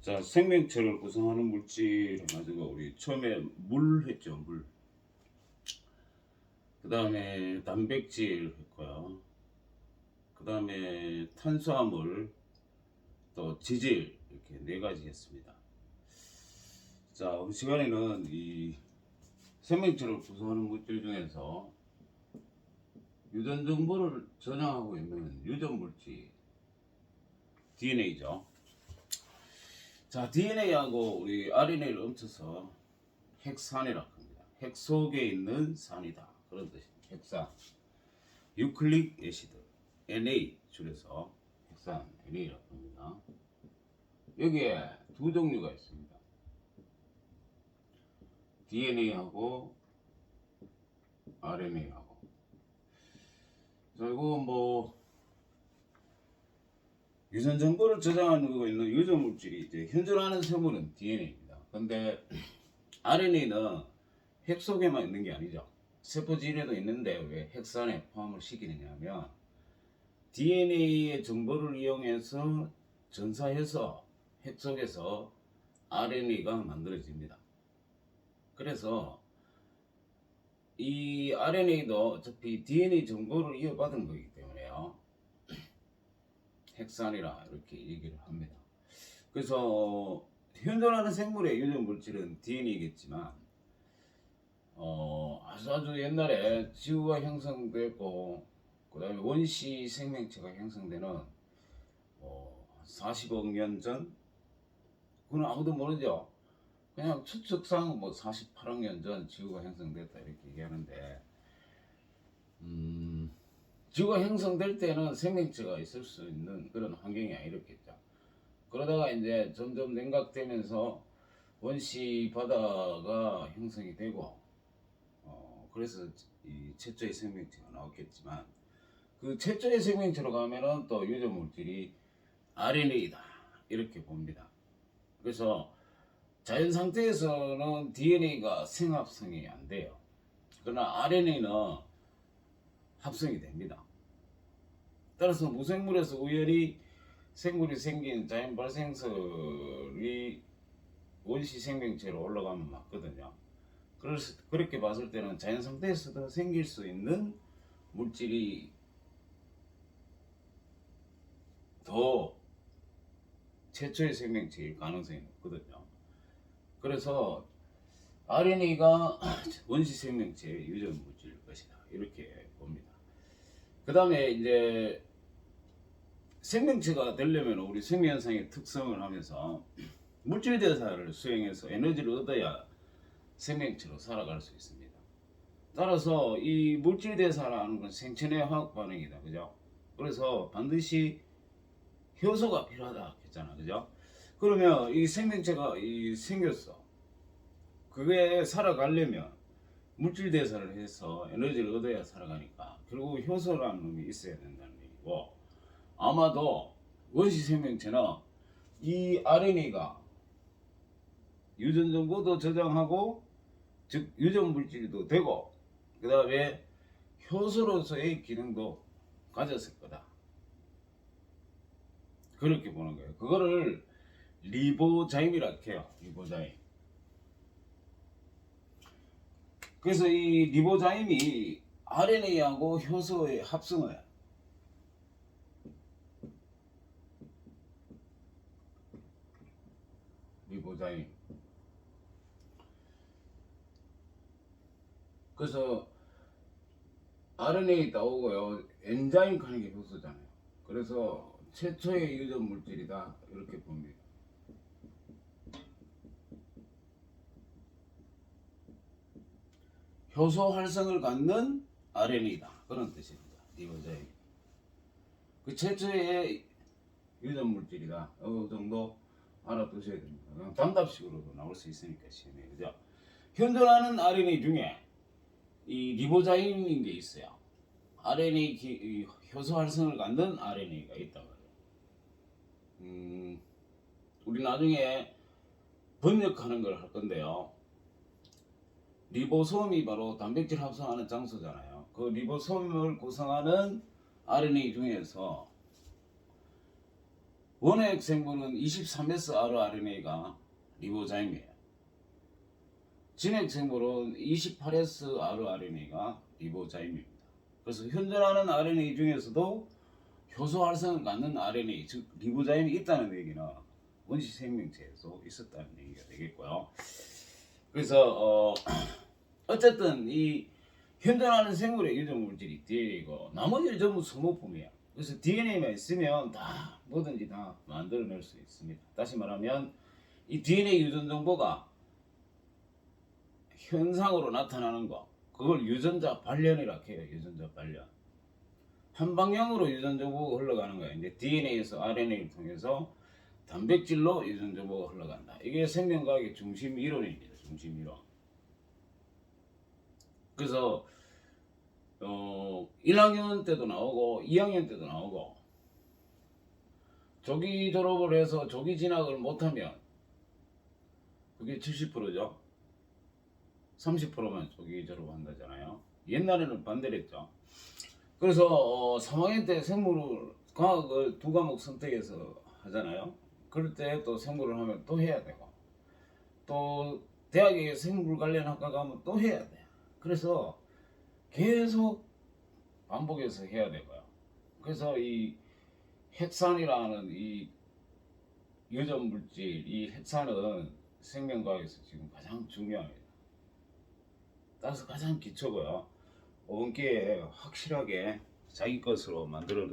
자, 생명체를 구성하는 물질을 가지고 우리 처음에 물 했죠, 물. 그 다음에 단백질 했고요. 그 다음에 탄수화물, 또 지질 이렇게 네 가지 했습니다. 자, 우리 시간에는 이 생명체를 구성하는 물질 중에서 유전 정보를 저장하고 있는 유전 물질 DNA죠. 자, DNA하고 우리 RNA를 훔쳐서 핵산이라고 합니다. 핵 속에 있는 산이다. 그런 뜻입니다. 핵산. 유클릭 애시드. Na 줄여서 핵산 Na라고 합니다. 여기에 두 종류가 있습니다. DNA하고 RNA하고. 자, 이거 뭐 유전 정보를 저장하고 있는 유전 물질이 이제 현존하는 생물은 DNA입니다. 근데 RNA는 핵 속에만 있는 게 아니죠. 세포질에도 있는데 왜 핵산에 포함을 시키느냐 하면 DNA의 정보를 이용해서 전사해서 핵 속에서 RNA가 만들어집니다. 그래서 이 RNA도 어차피 DNA 정보를 이어받은 거기 때문에요. 핵산이라 이렇게 얘기를 합니다. 그래서 현존하는 생물의 유전 물질은 DNA겠지만 아주 옛날에 지구가 형성되고 그 다음에 원시 생명체가 형성되는 40억 년 전? 그건 아무도 모르죠. 그냥 추측상 뭐 48억 년 전 지구가 형성됐다 이렇게 얘기하는데 지구가 형성될 때는 생명체가 있을 수 있는 그런 환경이 아니었겠죠. 그러다가 이제 점점 냉각되면서 원시 바다가 형성이 되고 그래서 이 최초의 생명체가 나왔겠지만 그 최초의 생명체로 가면은 또 유전 물질이 RNA다 이렇게 봅니다. 그래서 자연 상태에서는 DNA가 생합성이 안 돼요. 그러나 RNA는 합성이 됩니다. 따라서 무생물에서 우연히 생물이 생긴 자연 발생설이 원시 생명체로 올라가면 맞거든요. 그래서 그렇게 봤을 때는 자연 상태에서도 생길 수 있는 물질이 더 최초의 생명체일 가능성이 높거든요. 그래서 RNA가 원시 생명체의 유전 물질일 것이다 이렇게 봅니다. 그 다음에 이제 생명체가 되려면 우리 생명현상의 특성을 하면서 물질 대사를 수행해서 에너지를 얻어야 생명체로 살아갈 수 있습니다. 따라서 이 물질 대사라는 건 생체 내 화학 반응이다, 그죠? 그래서 반드시 효소가 필요하다 했잖아, 그죠? 그러면 이 생명체가 생겼어. 그게 살아가려면 물질 대사를 해서 에너지를 얻어야 살아가니까 결국 효소라는 놈이 있어야 된다는 얘기고, 아마도 원시 생명체는 이 RNA가 유전 정보도 저장하고 즉 유전 물질도 되고 그 다음에 효소로서의 기능도 가졌을 거다. 그렇게 보는 거예요. 그거를 리보자임이라고 해요. 리보자임. 그래서 이 리보자임이 RNA하고 효소의 합성어야. 리보자임. 그래서 RNA 나오고요. 엔자임 하는 게 효소잖아요. 그래서 최초의 유전 물질이다 이렇게 봅니다. 효소 활성을 갖는 RNA다 그런 뜻입니다. 리보자임. 그 최초의 유전 물질이다. 어느 정도 알아두셔야 됩니다. 그냥 단답식으로도 나올 수 있으니까 시험에, 그죠? 현존하는 RNA 중에 이 리보자임인 게 있어요. RNA 효소 활성을 갖는 RNA가 있단 말이에요. 우리 나중에 번역하는 걸 할 건데요. 리보솜이 바로 단백질 합성하는 장소잖아요. 그 리보솜을 구성하는 RNA 중에서 원액 생물은 23S rRNA가 리보자임이에요. 진액 생물은 28S rRNA가 리보자임입니다. 그래서 현존하는 RNA 중에서도 효소 활성을 갖는 RNA, 즉 리보자임이 있다는 얘기는 원시 생명체에서 있었다는 얘기가 되겠고요. 그래서 어쨌든 이 현존하는 생물의 유전 물질이 DNA고 나머지는 전부 소모품이야. 그래서 DNA만 있으면 다 뭐든지 다 만들어낼 수 있습니다. 다시 말하면 이 DNA 유전 정보가 현상으로 나타나는 거, 그걸 유전자 발련이라고 해요. 유전자 발련. 한 방향으로 유전 정보가 흘러가는 거예요. 이제 DNA에서 RNA를 통해서 단백질로 유전 정보가 흘러간다. 이게 생명과학의 중심 이론입니다. 중심 이론. 그래서 1학년 때도 나오고 2학년 때도 나오고, 조기 졸업을 해서 조기 진학을 못하면 그게 70%죠. 30%만 조기 졸업한다잖아요. 옛날에는 반대로 했죠. 그래서 3학년 때 생물을 과학을 2과목 선택해서 하잖아요. 그럴 때 또 생물을 하면 또 해야 되고, 또 대학에 생물 관련 학과 가면 또 해야 돼. 그래서 계속 반복해서 해야 되고요. 그래서 이 핵산이라는 이 유전 물질, 이 핵산은 생명과학에서 지금 가장 중요합니다. 따라서 가장 기초고요. 5분기에 확실하게 자기 것으로 만들어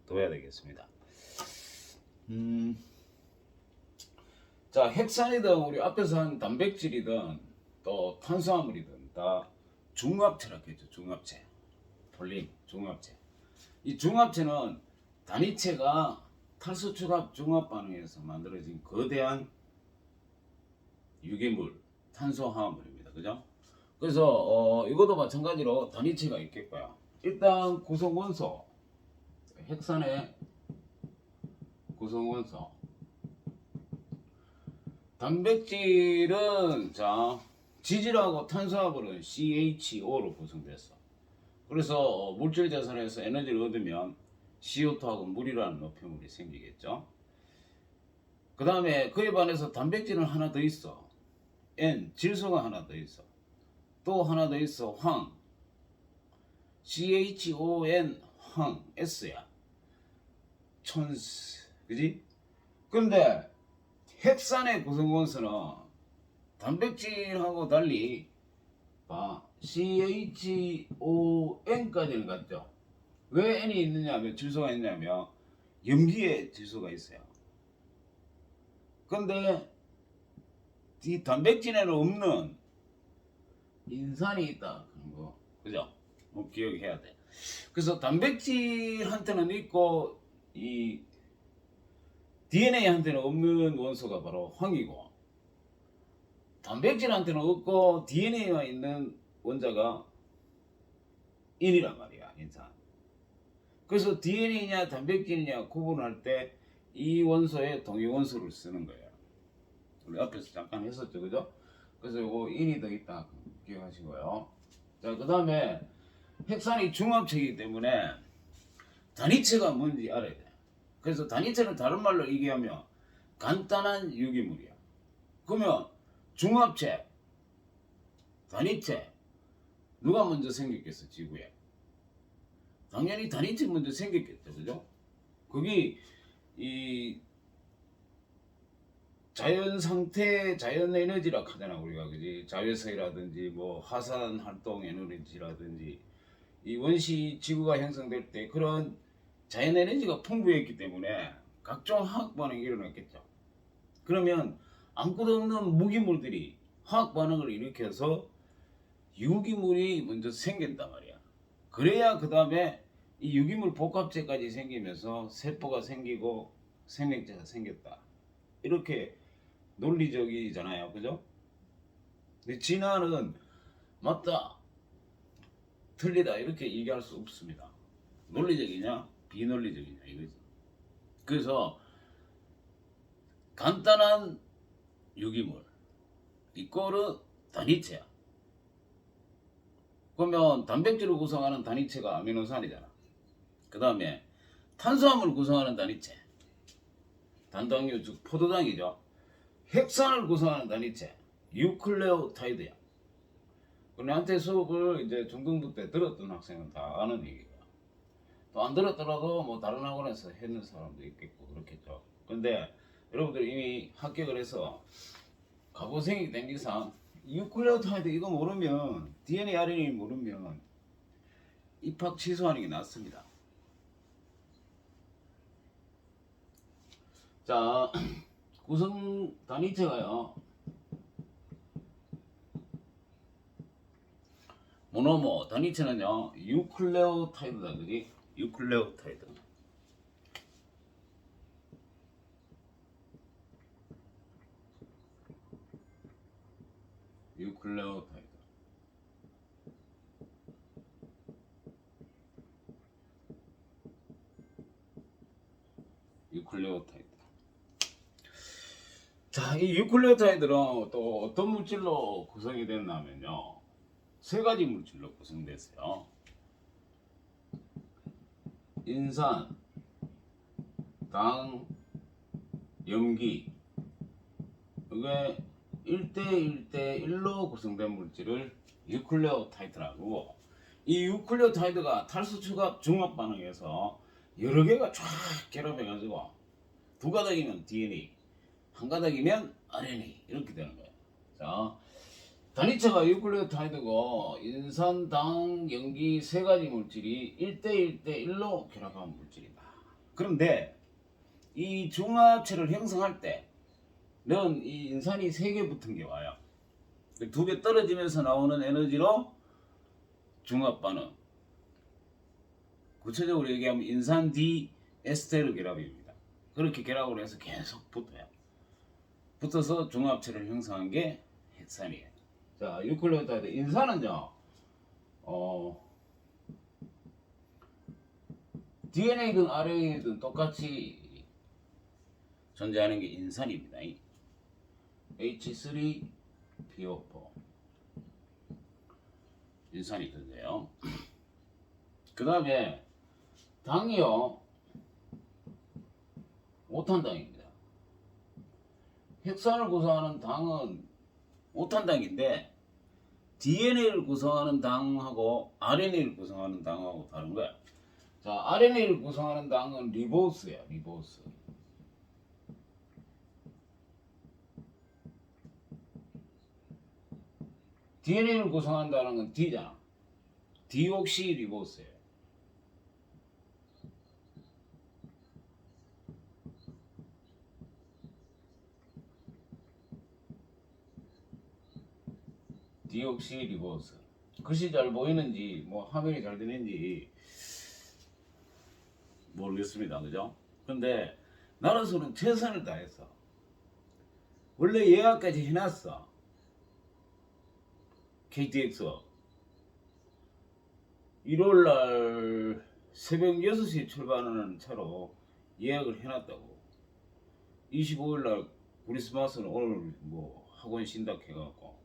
둬야 되겠습니다. 자, 핵산이든 우리 앞에서 한 단백질이든 또 탄수화물이든 다 중합체라고 했죠. 중합체. 폴림, 중합체. 이 중합체는 단위체가 탈수축합 중합 반응에서 만들어진 거대한 유기물, 탄소화합물입니다. 그죠? 그래서 이것도 마찬가지로 단위체가 있겠고요. 일단 구성원소, 핵산의 구성원소. 단백질은 자, 지질하고 탄수화물은 CHO로 구성됐어. 그래서 물질 대산에서 에너지를 얻으면 CO2하고 물이라는 높이물이 생기겠죠. 그 다음에 그에 반해서 단백질은 하나 더 있어. N, 질소가 하나 더 있어. 또 하나 더 있어. 황. CHON, 황, S야. 촌스. 그지? 근데 핵산의 구성원소는 단백질하고 달리 CHON까지는 갔죠. 왜 N이 있느냐면, 질소가 있냐면 염기에 질소가 있어요. 근데 이 단백질에는 없는 인산이 있다 그런 거, 그죠? 기억해야 돼. 그래서 단백질한테는 있고 이 DNA한테는 없는 원소가 바로 황이고, 단백질한테는 없고 DNA만 있는 원자가 인이란 말이야, 인산. 그래서 DNA냐 단백질이냐 구분할 때 이 원소에 동위원소를 쓰는 거예요. 우리 앞에서 잠깐 했었죠, 그죠? 그래서 요거 인이 더 있다 기억하시고요. 자, 그 다음에 핵산이 중합체이기 때문에 단위체가 뭔지 알아야 돼. 그래서 단위체는 다른 말로 얘기하면 간단한 유기물이야. 그러면 중합체, 단위체 누가 먼저 생겼겠어, 지구에? 당연히 단위체 먼저 생겼겠죠, 그죠? 거기 이 자연 상태, 자연 에너지라 하잖아 우리가, 그지? 자외선이라든지 뭐 화산 활동 에너지라든지 이 원시 지구가 형성될 때 그런 자연 에너지가 풍부했기 때문에 각종 화학 반응이 일어났겠죠. 그러면 아무것도 없는 무기물들이 화학 반응을 일으켜서 유기물이 먼저 생긴단 말이야. 그래야 그 다음에 이 유기물 복합체까지 생기면서 세포가 생기고 생명체가 생겼다. 이렇게 논리적이잖아요, 그죠? 근데 진화는 맞다, 틀리다 이렇게 얘기할 수 없습니다. 논리적이냐 비논리적이냐 이거죠. 그래서 간단한 유기물 이꼬르 단위체야. 그러면 단백질을 구성하는 단위체가 아미노산이잖아. 그 다음에 탄수화물을 구성하는 단위체 단당류 즉 포도당이죠. 핵산을 구성하는 단위체 유클레오타이드야. 우리한테 수업을 이제 중등부 때 들었던 학생은 다 아는 얘기예요. 또 안 들었더라도 뭐 다른 학원에서 했는 사람도 있겠고 그렇겠죠. 근데 여러분들 이미 합격을 해서 가고생이 된 이상 유클레오타이드 이거 모르면 DNA, RNA 모르면 입학 취소하는 게 낫습니다. 자, 구성 단위체가요. 모노모 단위체는요. 유클레오타이드다. 그지? 유클레오타이드. 유클레오타이드. 유클레오타이드. 자, 이 유클레오타이드는 또 어떤 물질로 구성이 됐냐면요. 세 가지 물질로 구성됐어요. 인산, 당, 염기. 이게 1대1대1로 구성된 물질을 유클레오타이드라고. 이 유클레오타이드가 탈수 추갑 중합 반응에서 여러 개가 쫙 결합해가지고 두 가닥이면 DNA, 한 가닥이면 RNA 이렇게 되는 거예요. 자, 단위체가 유클레오타이드고 인산, 당, 염기 세 가지 물질이 1대1대1로 결합한 물질이다. 그런데 이 중합체를 형성할 때는 이 인산이 3개 붙은 게 와요. 2개 떨어지면서 나오는 에너지로 중합 반응. 구체적으로 얘기하면 인산 디에스테르 결합입니다. 그렇게 결합을 해서 계속 붙어요. 붙어서 중합체를 형성한 게 핵산이에요. 자, 유클레오타이드 인산은요. DNA든 RNA든 똑같이 존재하는 게 인산입니다. H3PO4 인산이 존재해요. 그 다음에 당이요. 5탄당입니다. 핵산을 구성하는 당은 5탄당인데 DNA를 구성하는 당하고 RNA를 구성하는 당하고 다른 거야. 자, RNA를 구성하는 당은 리보스야. 리보스. DNA를 구성한다는 건 D잖아. 디옥시 리보스예요. 디옥시 리보스. 글씨 잘 보이는지 뭐 화면이 잘 되는지 모르겠습니다. 그죠? 근데 나로서는 최선을 다했어. 원래 예약까지 해놨어. KTX 1월날 새벽 6시에 출발하는 차로 예약을 해놨다고. 25일날 크리스마스는 오늘 뭐 학원 쉰다 해갖고.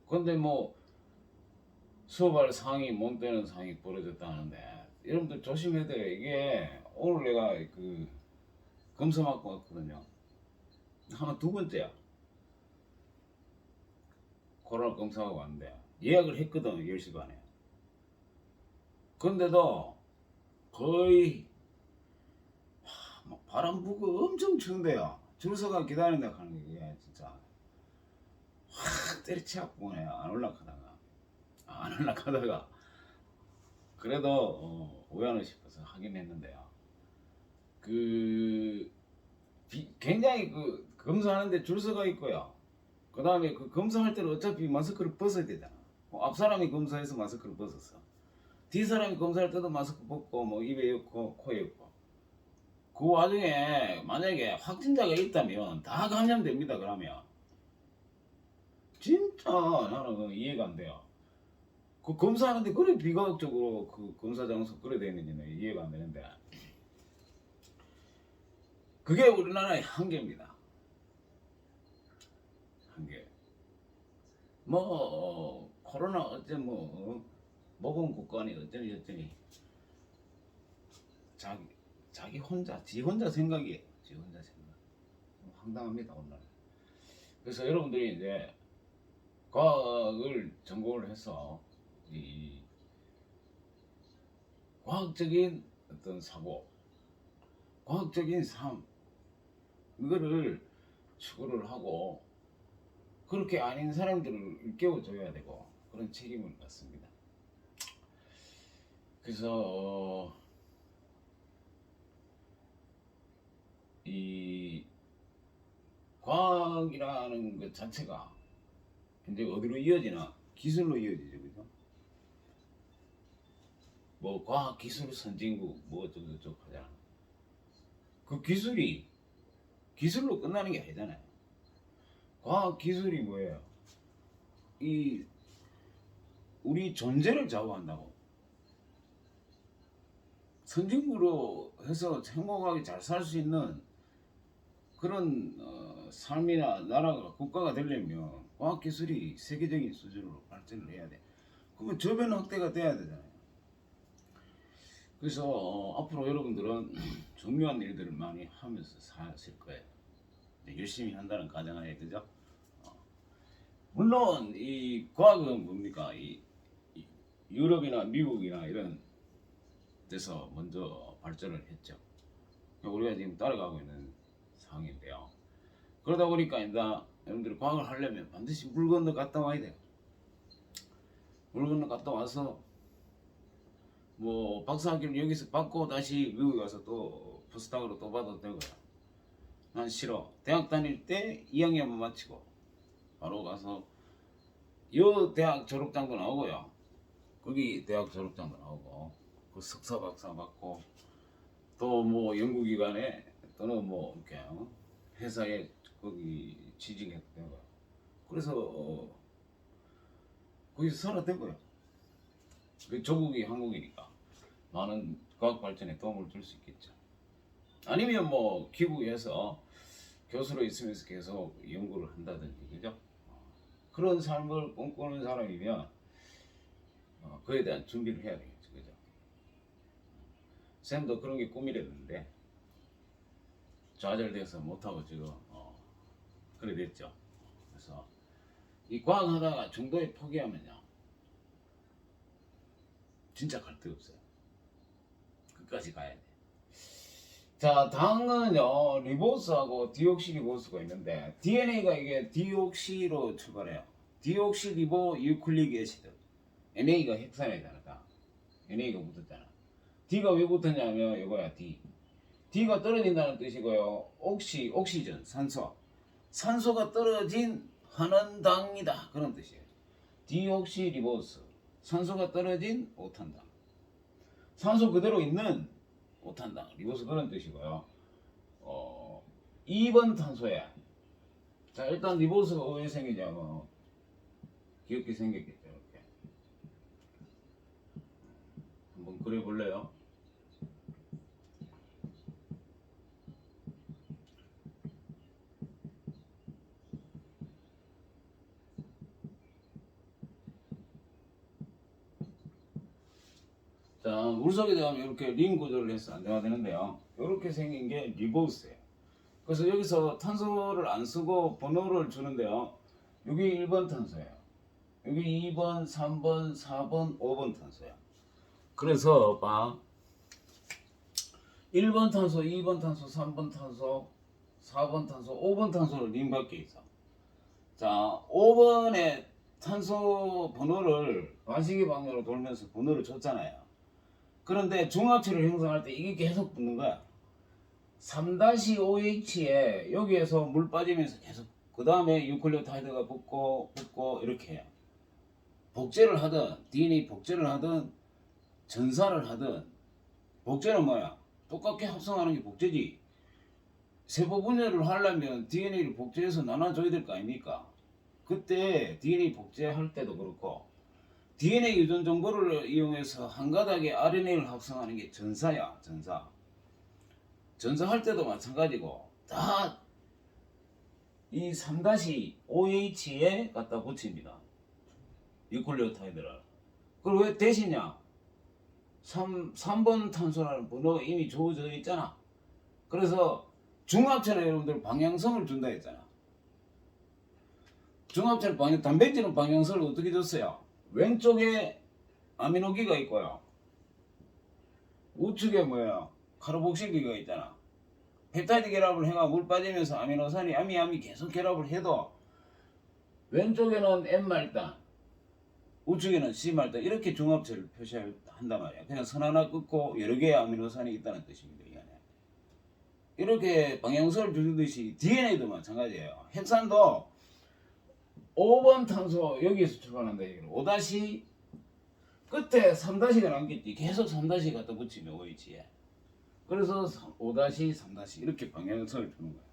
근데 뭐 수업할 상황이 못 되는 상황이 벌어졌다 하는데 여러분들 조심해야 돼요. 이게 오늘 내가 그 검사 맞고 왔거든요. 아마 2번째야. 코로나 검사하고 왔는데 예약을 했거든. 10시 반에. 근데도 거의 막 바람 불고 엄청 추운데요. 줄 서가 기다린다 하는 게 진짜 확 때려치고 그냥 안 올라가다가 그래도 우연히 싶어서 하긴 했는데요. 굉장히 검사하는데 줄 서가 있고요. 그 다음에 그 검사할 때는 어차피 마스크를 벗어야 되잖아. 앞 사람이 검사해서 마스크를 벗었어. 뒤 사람이 검사할 때도 마스크 벗고 뭐 입에 엮고 코에 엮고. 그 와중에 만약에 확진자가 있다면 다 감염됩니다. 그러면 진짜 나는 이해가 안 돼요. 그 검사하는데 그래 비과학적으로 그 검사 장소 그래 되어 있는지는 이해가 안 되는데 그게 우리나라의 한계입니다. 한계. 뭐 코로나 어째 뭐 모범 국가니 어쩌니 지 혼자 생각이에요. 지 혼자 생각. 황당합니다 오늘. 그래서 여러분들이 이제 과학을 전공을 해서 이 과학적인 어떤 사고, 과학적인 삶 이거를 추구를 하고 그렇게 아닌 사람들을 일깨워줘야 되고 그런 책임을 갖습니다. 그래서 이 과학이라는 것 자체가 이제 어디로 이어지나 기술로 이어지죠, 그죠? 뭐 과학 기술 선진국 뭐 어쩌고 하잖아. 그 기술이 기술로 끝나는 게 아니잖아요. 과학 기술이 뭐예요? 이 우리 존재를 좌우한다고. 선진국으로 해서 행복하게 잘 살 수 있는 그런 삶이나 나라가 국가가 되려면 과학 기술이 세계적인 수준으로 발전을 해야 돼. 그러면 저변 확대가 돼야 되잖아요. 그래서 앞으로 여러분들은 중요한 일들을 많이 하면서 사실 거예요. 열심히 한다는 가정하에, 그죠? 물론 이 과학은 뭡니까? 이 유럽이나 미국이나 이런 데서 먼저 발전을 했죠. 우리가 지금 따라가고 있는 상황인데요. 그러다 보니까 이제 여러분들이 과학을 하려면 반드시 물 건너 갔다 와야 돼요. 물 건너 갔다 와서 뭐 박사학위를 여기서 받고 다시 미국에 가서 또 포스닥으로 또 받아도 되고요. 난 싫어. 대학 다닐 때 2학년만 마치고 바로 가서 여 대학 졸업장도 나오고요. 거기 대학 졸업장도 나오고 그 석사 박사 받고 또 뭐 연구기관에 또는 뭐 이렇게 회사에 거기 취직해도 되고요. 그래서 거기서 살아되고요. 조국이 한국이니까 많은 과학 발전에 도움을 줄 수 있겠죠. 아니면 뭐 기국에서 교수로 있으면서 계속 연구를 한다든지, 그죠? 그런 삶을 꿈꾸는 사람이면 그에 대한 준비를 해야 되겠죠, 그죠? 쌤도 그런 게 꿈이랬는데 좌절돼서 못하고 지금 그래 됐죠. 그래서 이 과학하다가 중도에 포기하면요 진짜 갈 데 없어요. 끝까지 가야 돼. 자, 당은요 리보스하고 디옥시리보스가 있는데 DNA가 이게 디옥시로 출발해요. 디옥시리보 유클릭 애시드. NA가 핵산이잖아. NA가 붙었잖아. D가 왜 붙었냐면 이거야 D. D가 떨어진다는 뜻이고요. 옥시전 산소. 산소가 떨어진 환원당이다 그런 뜻이에요. 디옥시리보스. 산소가 떨어진 오탄당. 산소 그대로 있는 오탄당. 리보스 그런 뜻이고요. 2번 탄소야. 자, 일단 리보스가 왜 생기냐면 귀엽게 생겼겠죠. 이렇게. 한번 그려볼래요? 자, 물속에 들어가면 이렇게 링 구조를 해서 안정화 되는데요. 이렇게 생긴 게 리보스예요. 그래서 여기서 탄소를 안 쓰고 번호를 주는데요. 여기 1번 탄소예요. 여기 2번, 3번, 4번, 5번 탄소야. 그래서 봐. 1번 탄소, 2번 탄소, 3번 탄소, 4번 탄소, 5번 탄소는 링 밖에 있어. 자, 5번에 탄소 번호를 반시계 방향으로 돌면서 번호를 줬잖아요. 그런데 중합체를 형성할 때 이게 계속 붙는 거야. 3-OH에 여기에서 물 빠지면서 계속 그 다음에 유클레오타이드가 붙고 이렇게 해요. 복제를 하든 DNA 복제를 하든 전사를 하든 복제는 뭐야? 똑같게 합성하는 게 복제지. 세포 분열을 하려면 DNA를 복제해서 나눠줘야 될 거 아닙니까? 그때 DNA 복제할 때도 그렇고 DNA 유전 정보를 이용해서 한 가닥의 RNA를 합성하는 게 전사야. 전사할 때도 마찬가지고 다 이 3-OH에 갖다 붙입니다. 유클레오타이드를. 그걸 왜 대시냐? 3번 탄소라는 번호가 이미 주어져 있잖아. 그래서 중합체는 여러분들 방향성을 준다 했잖아. 중합체는 단백질은 방향성을 어떻게 줬어요? 왼쪽에 아미노기가 있고요. 우측에 뭐예요? 카르복실기가 있잖아. 펩타이드 결합을 해가 물 빠지면서 아미노산이 아미아미 계속 결합을 해도 왼쪽에는 N말단, 우측에는 C말단 이렇게 중합체를 표시한단 말이야. 그냥 선 하나 끊고 여러 개의 아미노산이 있다는 뜻입니다. 이 안에. 이렇게 방향성을 주듯이 DNA도 마찬가지예요. 핵산도 5번 탄소 여기에서 출발한다. 5- 끝에 3-가 남겠지. 계속 3- 갖다 붙이면 OH에. 그래서 5-, 3- 이렇게 방향성을 주는 거예요.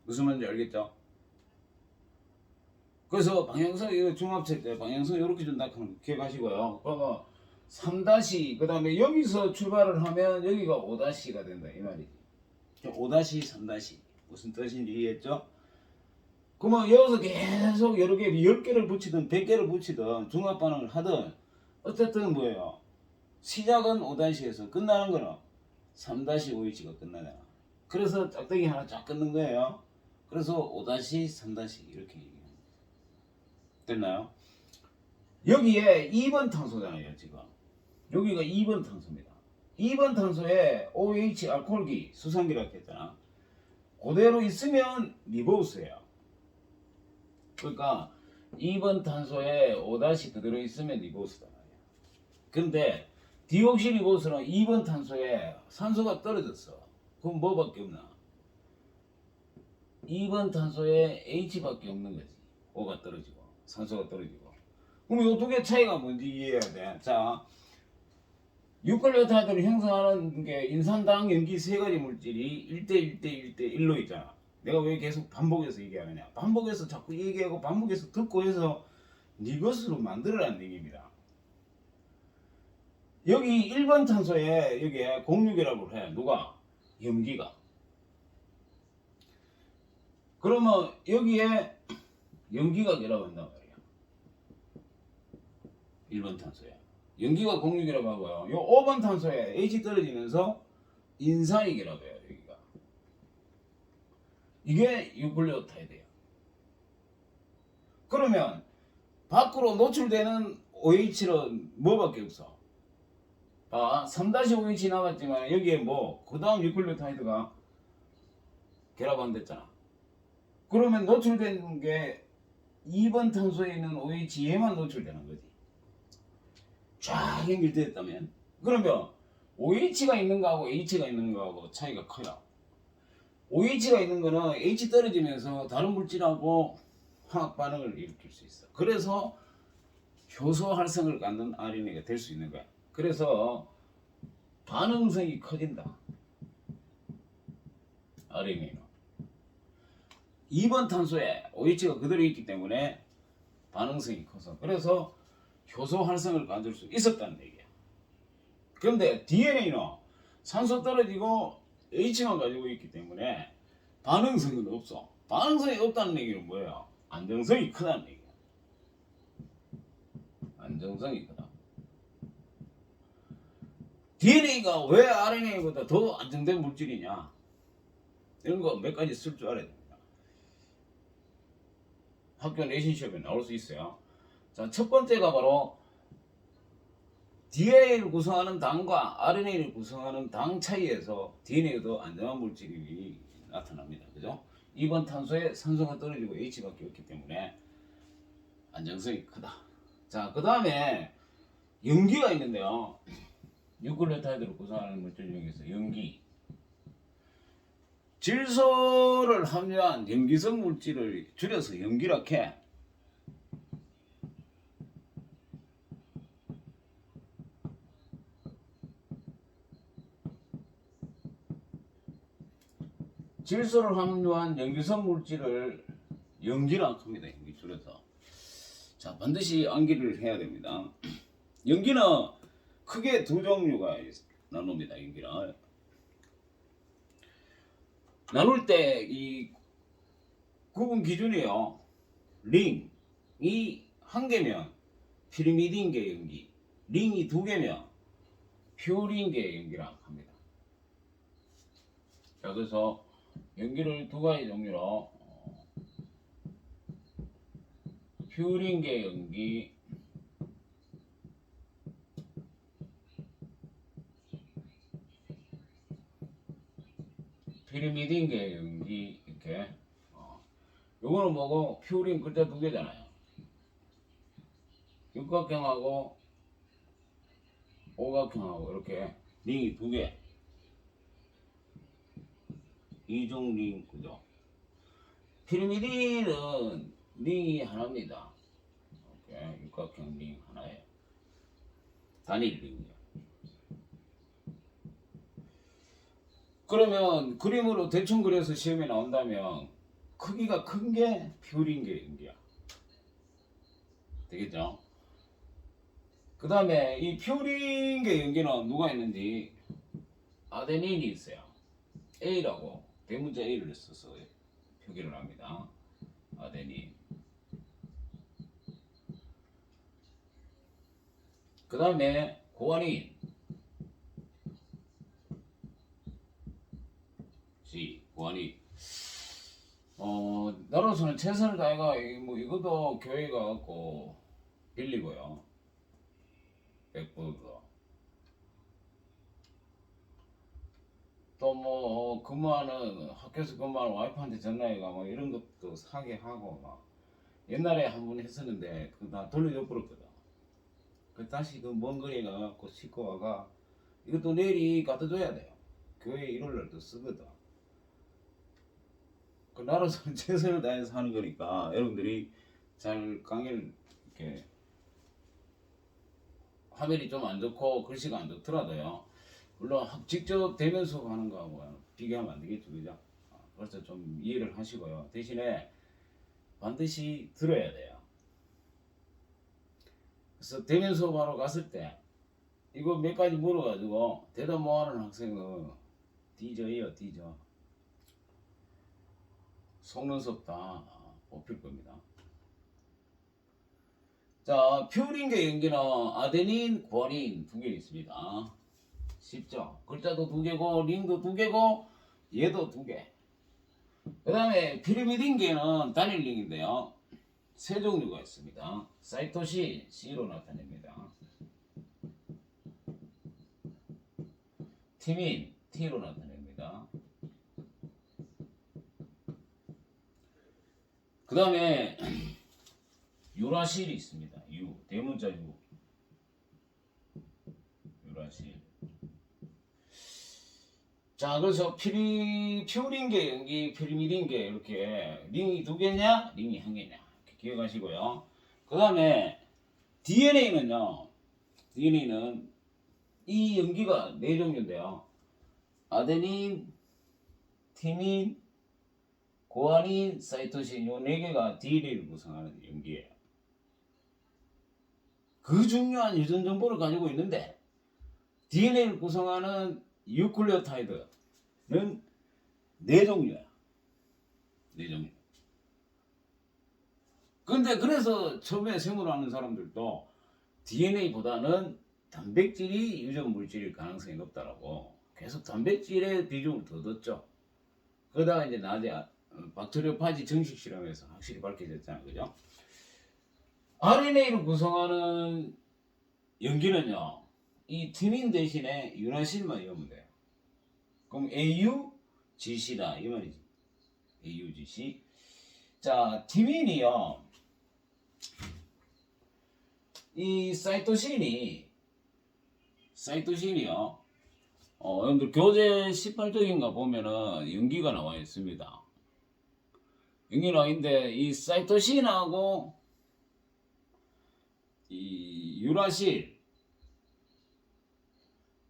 무슨 말인지 알겠죠? 그래서 방향성 이거 중합체 때 방향성 이렇게 준다 하는 거 기억하시고요. 그러면 3- 그 다음에 여기서 출발을 하면 여기가 5-가 된다 이 말이지. 5-, 3- 무슨 뜻인지 이해했죠? 그러면 여기서 계속 여러 개 10개를 붙이든 100개를 붙이든 중합 반응을 하든 어쨌든 뭐예요? 시작은 5-에서 끝나는 거는 3-OH가 끝나잖아. 그래서 짝대기 하나 쫙 끊는 거예요. 그래서 5-, 3- 이렇게 얘기합니다. 됐나요? 여기에 2번 탄소잖아요 지금. 여기가 2번 탄소입니다. 2번 탄소에 OH 알코올기 수성기라고 했잖아. 그대로 있으면 리보스예요. 그러니까 2번 탄소에 5- 그대로 있으면 리보스다 말이야. 근데 디옥시리보스는 2번 탄소에 산소가 떨어졌어. 그럼 뭐밖에 없나? 2번 탄소에 H밖에 없는 거지. O가 떨어지고 산소가 떨어지고. 그럼 이 두 개 차이가 뭔지 이해해야 돼. 자, 유칼리오타이드를 형성하는 게 인산당 염기 세 가지 물질이 1대1 대1 대1로 있잖아. 내가 왜 계속 반복해서 얘기하느냐? 반복해서 자꾸 얘기하고 반복해서 듣고 해서 네 것으로 만들어라는 얘기입니다. 여기 1번 탄소에 여기에 공유결합을 해. 누가? 염기가. 그러면 여기에 염기가 결합한단 말이야. 1번 탄소에. 염기가 공유결합하고요. 요 5번 탄소에 H 떨어지면서 인산이 결합해요. 여기가. 이게 유클레오타이드예요. 그러면 밖으로 노출되는 OH는 뭐밖에 없어? 3-OH 남았지만 여기에 뭐 그 다음 유클레오타이드가 결합 안 됐잖아. 그러면 노출되는 게 2번 탄소에 있는 OH 얘만 노출되는 거지. 쫙 연결됐다면. 그러면 OH가 있는 거하고 H가 있는 거하고 차이가 커요. OH가 있는 거는 H 떨어지면서 다른 물질하고 화학 반응을 일으킬 수 있어. 그래서 효소 활성을 갖는 RNA가 될 수 있는 거야. 그래서 반응성이 커진다. RNA는 2번 탄소에 OH가 그대로 있기 때문에 반응성이 커서 그래서 효소 활성을 가질 수 있었다는 얘기야. 그런데 DNA는 산소 떨어지고 H만 가지고 있기 때문에 반응성은 없어. 반응성이 없다는 얘기는 뭐예요? 안정성이 크다는 얘기야. 안정성이 크다. DNA가 왜 RNA보다 더 안정된 물질이냐? 이런 거 몇 가지 쓸 줄 알아야 됩니다. 학교 내신 시험에 나올 수 있어요. 자, 첫 번째가 바로 DNA를 구성하는 당과 RNA를 구성하는 당 차이에서 DNA도 안정한 물질이 나타납니다. 그죠? 2번 탄소에 산소가 떨어지고 H밖에 없기 때문에 안정성이 크다. 자, 그 다음에 염기가 있는데요. 유클레오타이드를 구성하는 물질 중에서 염기. 질소를 함유한 염기성 물질을 줄여서 염기라 해. 질소를 함유한 염기성 물질을 염기라 합니다. 염기 줄여서. 자, 반드시 암기를 해야 됩니다. 염기는 크게 두 종류가 나눕니다. 염기는 나눌 때 이 구분 기준이요. 링이 한 개면 피리미딘계 염기, 링이 두 개면 퓨린계 연기라고 합니다. 자, 그래서 연기를 두 가지 종류로 퓨린계 연기, 피리미딘계 연기 이렇게. 요거는 뭐고 퓨린 글자 두 개잖아요. 육각형하고 오각형하고 이렇게 링이 두 개. 이중 링 그죠? 피리미딘은 링이 하나입니다. 이렇게 육각형 링 하나에 단일 링이요. 그러면 그림으로 대충 그려서 시험에 나온다면 크기가 큰 게 퓨린계 연기야. 되겠죠? 그 다음에 이 퓨린계 연기는 누가 있는지 아데닌이 있어요. A라고 대문자 A를 써서 표기를 합니다. 아데닌. 그 다음에 고아닌 G, 고아닌. 나로서는 최선을 다해가 뭐 이것도 교회가 갖고 빌리고요. 100%. 또 뭐 근무하는 학교에서 근무하는 와이프한테 전화해가 뭐 이런 것도 사게 하고 막 옛날에 한 번 했었는데 그 나 돌려줘 버렸거든. 그 다시 그 먼 거리 가갖고 싣고 와가 이것도 내일이 갖다 줘야 돼요. 교회 일요일날도 쓰거든. 그 나로서는 최선을 다해서 하는 거니까 여러분들이 잘 강의를 이렇게 화면이 좀 안 좋고 글씨가 안 좋더라도요. 물론 직접 대면 수업하는 거하고 비교하면 안 되겠죠, 그죠? 그래서 좀 이해를 하시고요. 대신에 반드시 들어야 돼요. 그래서 대면 수업하러 갔을 때 이거 몇 가지 물어가지고 대답 못하는 학생은 뒤져요, 뒤져. 속눈썹 다 뽑힐 겁니다. 자, 퓨린계 연기는 아데닌, 구아닌 두 개 있습니다. 쉽죠? 글자도 두 개고 링도 두 개고 얘도 두 개. 그 다음에 피리미딘계는 단일 링인데요. 세 종류가 있습니다. 사이토신 C로 나타냅니다. 티민 T로 나타냅니다. 그 다음에 유라실이 있습니다. 유, 대문자 유. 유라실. 자, 그래서 퓨린계 연기, 피리미딘계 이렇게 링이 두 개냐, 링이 한 개냐 이렇게 기억하시고요. 그 다음에 DNA는요. DNA는 이 연기가 네 종류인데요. 아데닌, 티민, 고아닌, 사이토신 요 네 개가 DNA를 구성하는 연기예요. 그 중요한 유전 정보를 가지고 있는데 DNA를 구성하는 유클레오타이드는 네 종류야. 네 종류. 근데 그래서 처음에 생물하는 사람들도 DNA보다는 단백질이 유전 물질일 가능성이 높다라고 계속 단백질의 비중을 더 뒀죠. 그러다가 이제 나중에 박테리오파지 정식 실험에서 확실히 밝혀졌잖아요. 그죠? RNA를 구성하는 연기는요. 이 티민 대신에 유라실만 이으면 돼요. 그럼 AUGC다 이 말이지. AUGC. 자, 티민이요. 이 사이토신이요. 여러분들 교재 18쪽인가 보면은 연기가 나와 있습니다. 연기 나와 있는데 이 사이토신하고 이 유라실,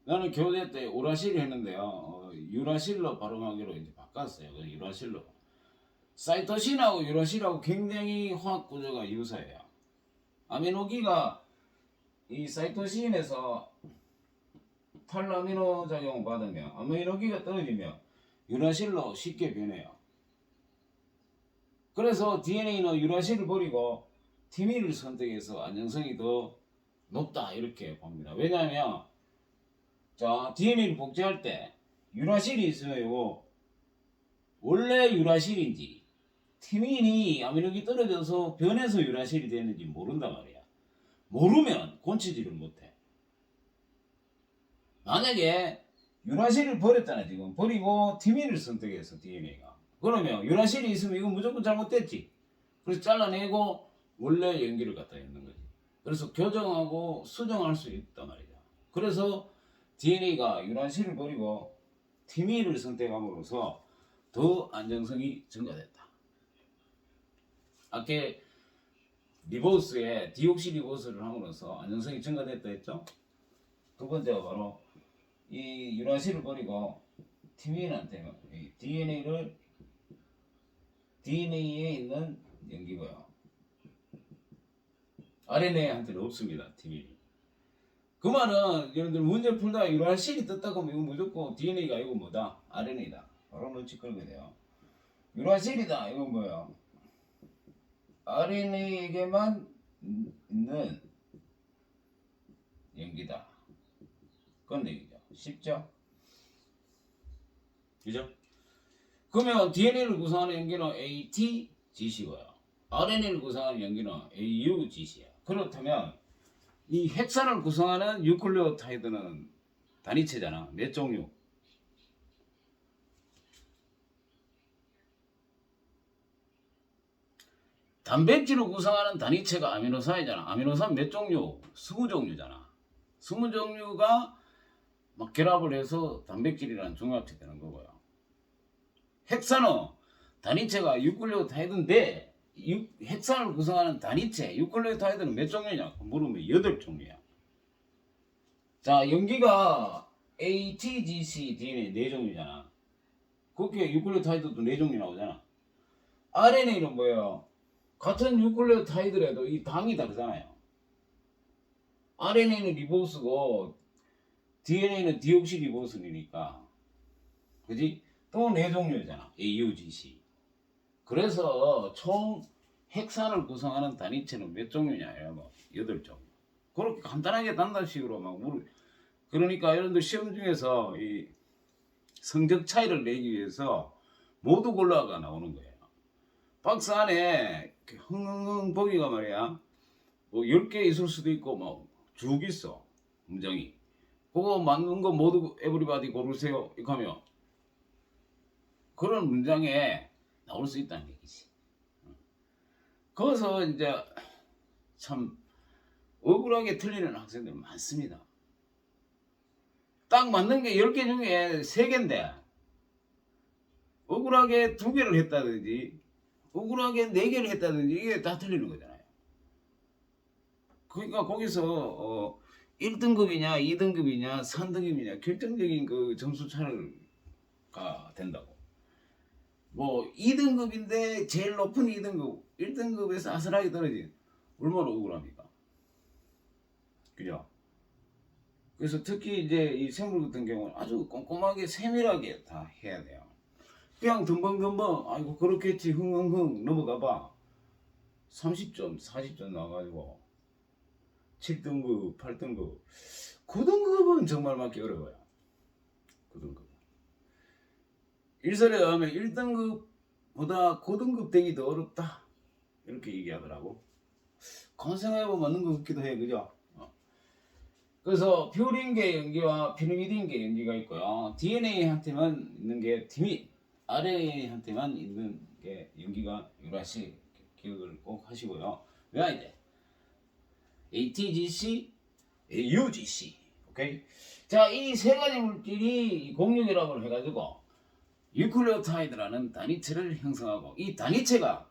나는 교재 때 우라실 했는데요. 유라실로 발음하기로 이제 바꿨어요. 유라실로. 사이토신하고 유라실하고 굉장히 화학 구조가 유사해요. 아미노기가 이 사이토신에서 탈아미노 작용을 받으면 아미노기가 떨어지면 유라실로 쉽게 변해요. 그래서 DNA는 유라실을 버리고 티민을 선택해서 안정성이 더 높다 이렇게 봅니다. 왜냐하면 자 DNA를 복제할 때 유라실이 있어요. 원래 유라실인지 티민이 아미노기 떨어져서 변해서 유라실이 되는지 모른단 말이야. 모르면 곤치지를 못해. 만약에 유라실을 버렸잖아. 지금 버리고 티민을 선택해서 DNA가 그러면 유라실이 있으면 이건 무조건 잘못됐지. 그래서 잘라내고 원래 연기를 갖다 넣는 거지. 그래서 교정하고 수정할 수 있단 말이죠. 그래서 DNA가 유라실을 버리고 티민을 선택함으로써 더 안정성이 증가됐다. 아까 리보스에 디옥시 리보스를 함으로써 안정성이 증가됐다 했죠. 두 번째가 바로 이 유라실을 버리고 티민한테 DNA에 있는 연기고요. RNA한테는 없습니다. 티민이. 그 말은 여러분들 문제 풀다가 유라실이 떴다고 하면 이거 무조건 DNA가 이거 뭐다? RNA다. 바로 눈치 끌게 돼요. 유라실이다. 이건 뭐예요? RNA에게만 있는 연기다. 그런 얘기죠. 쉽죠? 그죠? 그러면 DNA를 구성하는 연기는 ATGC고요. RNA를 구성하는 연기는 AUGC야. 그렇다면 이 핵산을 구성하는 유클레오타이드는 단위체잖아. 몇 종류? 단백질을 구성하는 단위체가 아미노산이잖아. 아미노산 몇 종류? 20종류잖아. 20종류가 막 결합을 해서 단백질이라는 종합체 되는 거고요. 핵산은 단위체가 유클레오타이드인데 핵산을 구성하는 단위체 유클레오타이드는 몇 종류냐? 물으면 8종류야. 자, 연기가 ATGC DNA 4종류잖아. 그렇게 유클레오타이드도 4종류 나오잖아. RNA는 뭐예요? 같은 유클레오타이드라도 이 당이 다르잖아요. RNA는 리보스고 DNA는 디옥시 리보스니까, 그지? 또 4종류잖아. AUGC. 그래서 총 핵산을 구성하는 단위체는 몇 종류냐? 여러분, 8종류. 그렇게 간단하게 단답식으로 막 그러니까 여러분들 시험 중에서 이 성적 차이를 내기 위해서 모두 골라가 나오는 거예요. 박스 안에 흥흥흥 보기가 말이야. 뭐 10개 있을 수도 있고 뭐 쭉 있어. 문장이. 그거 맞는 거 모두 에브리바디 고르세요. 이렇게 하면 그런 문장에 나올 수 있다는 얘기지. 거기서 이제 참 억울하게 틀리는 학생들 많습니다. 딱 맞는 게 10개 중에 3개인데 억울하게 2개를 했다든지 억울하게 4개를 했다든지 이게 다 틀리는 거잖아요. 그러니까 거기서 1등급이냐 2등급이냐 3등급이냐 결정적인 그 점수 차이가 된다고. 뭐 2등급인데 제일 높은 2등급 1등급에서 아슬하게 떨어진 얼마나 억울합니까? 그죠? 그래서 특히 이제 이 생물 같은 경우는 아주 꼼꼼하게 세밀하게 다 해야 돼요. 그냥 덤벙덤벙 아이고 그렇겠지 흥흥흥 넘어가봐 30점 40점 나와가지고 7등급 8등급 9등급은 정말 맞기 어려워요. 9등급 일설에 의하면 1등급보다 고등급 되기 더 어렵다 이렇게 얘기하더라고. 가만 생각해보면 맞는 것 같기도 해. 그죠? 그래서 퓨린계 연기와 피리미딘계 연기가 있고요. DNA한테만 있는 게 티민, RNA한테만 있는 게 연기가 유라실. 기억을 꼭 하시고요. 왜 이제 ATGC, AUGC. 오케이. 자, 이 3가지 물질이 공유결합을 해가지고 유클레오타이드라는 단위체를 형성하고 이 단위체가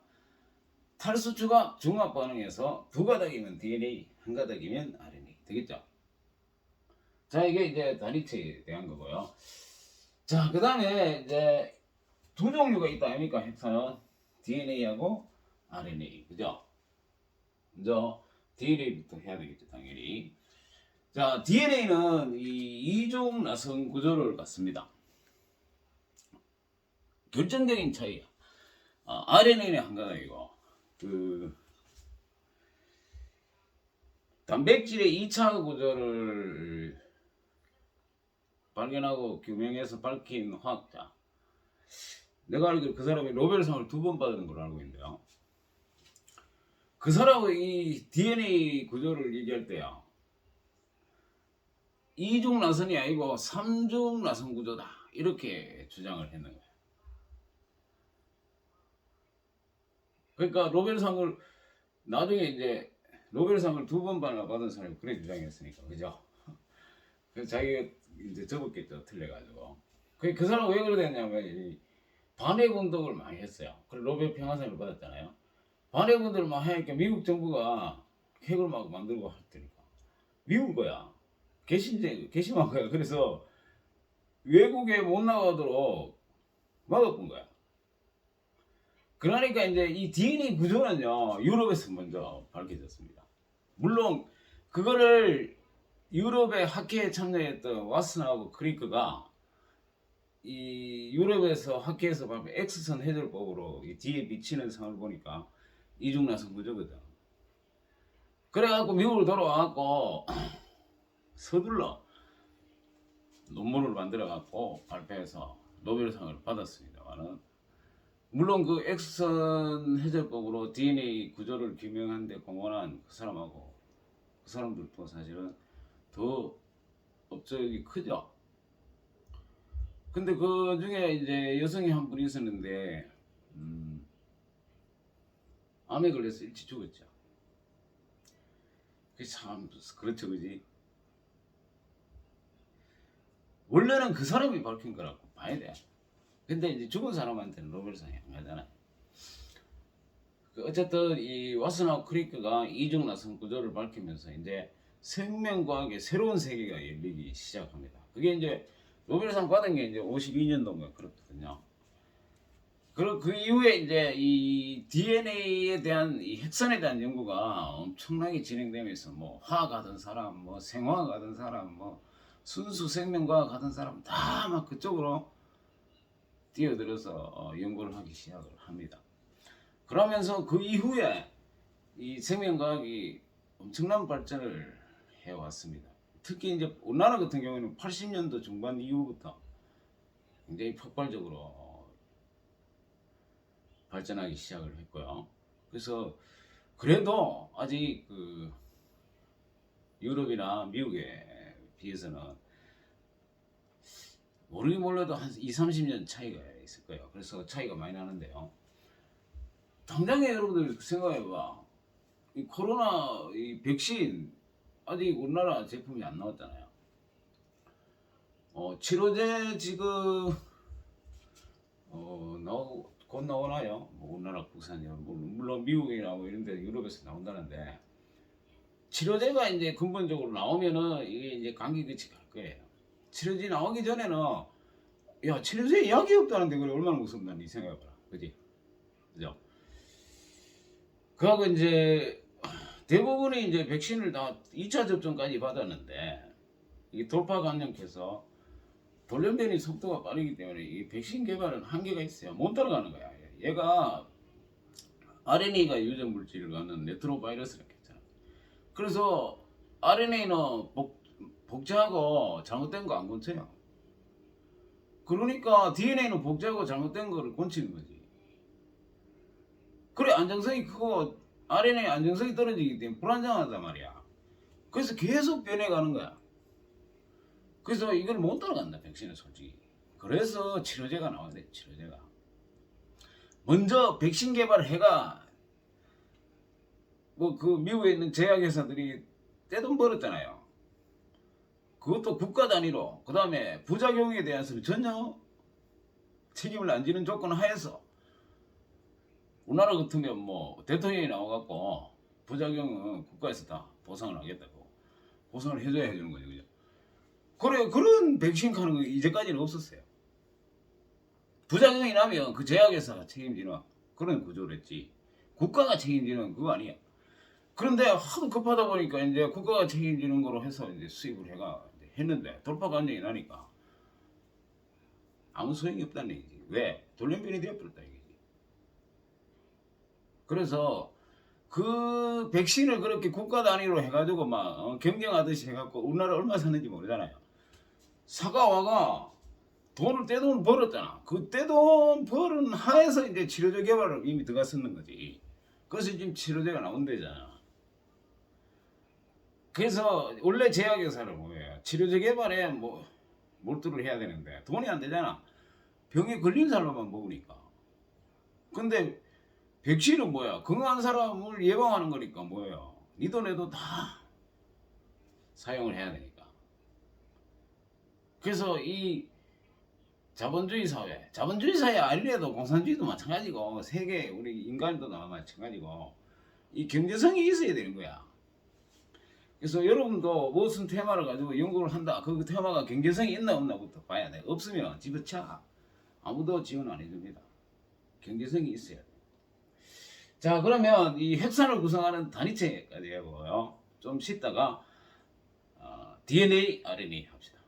탈수추가 중합 반응해서 2가닥이면 DNA, 1가닥이면 RNA 되겠죠? 자, 이게 이제 단위체에 대한 거고요. 자, 그 다음에 이제 2종류가 있다 아닙니까? 핵산은 DNA하고 RNA, 그죠? 먼저 DNA부터 해야 되겠죠, 당연히. 자, DNA는 이 2종 나성 구조를 갖습니다. 결정적인 차이야. RNA는 1가닥이고 단백질의 2차 구조를 발견하고 규명해서 밝힌 화학자. 내가 알기로 그 사람이 노벨상을 2번 받은 걸로 알고 있는데요. 그 사람의 이 DNA 구조를 얘기할 때요, 이중 나선이 아니고 삼중 나선 구조다 이렇게 주장을 했는 거예요. 그러니까 노벨상을 나중에 이제 노벨상을 2번 받은 사람이 그래 주장했으니까, 그죠? 그래서 자기가 이제 접었겠죠, 틀려가지고. 그 사람 왜 그러냐면 이 반핵 운동을 많이 했어요. 그래서 노벨 평화상을 받았잖아요. 반핵 운동을 막 하니까 미국 정부가 핵을 막 만들고 할 테니까 미국 거야. 개심한 거야. 그래서 외국에 못 나가도록 막아본 거야. 그러니까 이제 이 DNA 구조는요, 유럽에서 먼저 밝혀졌습니다. 물론 그거를 유럽의 학회에 참여했던 왓슨하고 크리크가 이 유럽에서 학회에서 발표 X선 해결법으로 이 뒤에 미치는 상을 보니까 이중나선 구조거든. 그래갖고 미국으로 돌아와갖고 서둘러 논문을 만들어갖고 발표해서 노벨상을 받았습니다만은, 물론 그 X선 해결법으로 DNA 구조를 규명한 데 공헌한 그 사람하고 그 사람들도 사실은 더 업적이 크죠. 근데 그 중에 이제 여성이 한 분이 있었는데 암에 걸려서 일찍 죽었죠. 그게 참 그렇죠, 그지? 원래는 그 사람이 밝힌 거라고 봐야 돼. 근데 이제 죽은 사람한테는 노벨상이 안 가잖아요. 어쨌든 이 왓슨하고 크리크가 이중 나선 구조를 밝히면서 이제 생명과학의 새로운 세계가 열리기 시작합니다. 그게 이제 노벨상 받은 게 이제 52년도인가 그렇거든요. 그 이후에 이제 이 DNA에 대한 이 핵선에 대한 연구가 엄청나게 진행되면서 뭐 화학 하던 사람, 뭐 생화학 하던 사람, 뭐 순수 생명과학 하던 사람 다 막 그쪽으로 뛰어들어서 연구를 하기 시작을 합니다. 그러면서 그 이후에 이 생명과학이 엄청난 발전을 해왔습니다. 특히 이제 우리나라 같은 경우에는 80년도 중반 이후부터 굉장히 폭발적으로 발전하기 시작을 했고요. 그래서 그래도 아직 그 유럽이나 미국에 비해서는 모르긴 몰라도 한 20-30년 차이가 있을 거예요. 그래서 차이가 많이 나는데요. 당장에 여러분들 생각해봐. 이 코로나 이 백신 아직 우리나라 제품이 안 나왔잖아요. 치료제 지금 곧 나오나요? 뭐 우리나라 국산이요. 물론 미국이나 뭐 이런 데 유럽에서 나온다는데, 치료제가 이제 근본적으로 나오면은 이게 이제 감기 끝이 갈 거예요. 치료제 나오기 전에는 야, 치료제 약이 없다는데 그래 얼마나 무섭나 니 생각해봐라. 그지? 그죠? 그하고 이제 대부분이 이제 백신을 다 2차 접종까지 받았는데 이게 돌파 감염해서 돌연변이 속도가 빠르기 때문에 이 백신 개발은 한계가 있어요. 못 따라가는 거야. 얘가 RNA가 유전 물질을 갖는 레트로바이러스라고 했잖아. 그래서 RNA는 복제하고 잘못된 거 안 고쳐요. 그러니까 DNA는 복제하고 잘못된 거를 고치는 거지. 그래 안정성이 크고 RNA 안정성이 떨어지기 때문에 불안정하단 말이야. 그래서 계속 변해가는 거야. 그래서 이걸 못 따라간다 백신은 솔직히. 그래서 치료제가 나와야 돼. 치료제가 먼저 백신 개발해가 뭐 그 미국에 있는 제약회사들이 떼돈 벌었잖아요. 그것도 국가 단위로. 그 다음에 부작용에 대해서는 전혀 책임을 안 지는 조건 하에서, 우리나라 같으면 뭐 대통령이 나와갖고 부작용은 국가에서 다 보상을 하겠다고 보상을 해줘야 해주는 거죠. 그죠? 그래, 그런 백신 가는 거 이제까지는 없었어요. 부작용이 나면 그 제약회사가 책임지는 그런 구조를 했지, 국가가 책임지는 그거 아니야. 그런데 하도 급하다 보니까 이제 국가가 책임지는 거로 해서 이제 수입을 해가 했는데 돌파 감염이 나니까 아무 소용이 없다는 얘기지. 왜? 돌연변이 되어버렸다 이거지. 그래서 그 백신을 그렇게 국가 단위로 해가지고 막 경쟁하듯이 해갖고 우리나라 얼마 샀는지 모르잖아요. 사과와가 돈을 떼돈 벌었잖아. 그 떼돈 벌은 하에서 이제 치료제 개발을 이미 들어갔었는 거지. 그래서 지금 치료제가 나온대잖아. 그래서 원래 제약회사를 뭐예요? 치료제 개발에 뭐 몰두를 해야 되는데 돈이 안 되잖아. 병에 걸린 사람만 먹으니까. 근데 백신은 뭐야? 건강한 사람을 예방하는 거니까 뭐예요? 니도 내도 다 사용을 해야 되니까. 그래서 이 자본주의 사회 아니래도 공산주의도 마찬가지고 세계 우리 인간도 마찬가지고 이 경제성이 있어야 되는 거야. 그래서 여러분도 무슨 테마를 가지고 연구를 한다. 그 테마가 경제성이 있나 없나부터 봐야 돼. 없으면 집어쳐. 아무도 지원 안 해줍니다. 경제성이 있어야 돼. 자, 그러면 이 핵산을 구성하는 단위체까지 해보고요. 좀 쉬다가 DNA, RNA 합시다.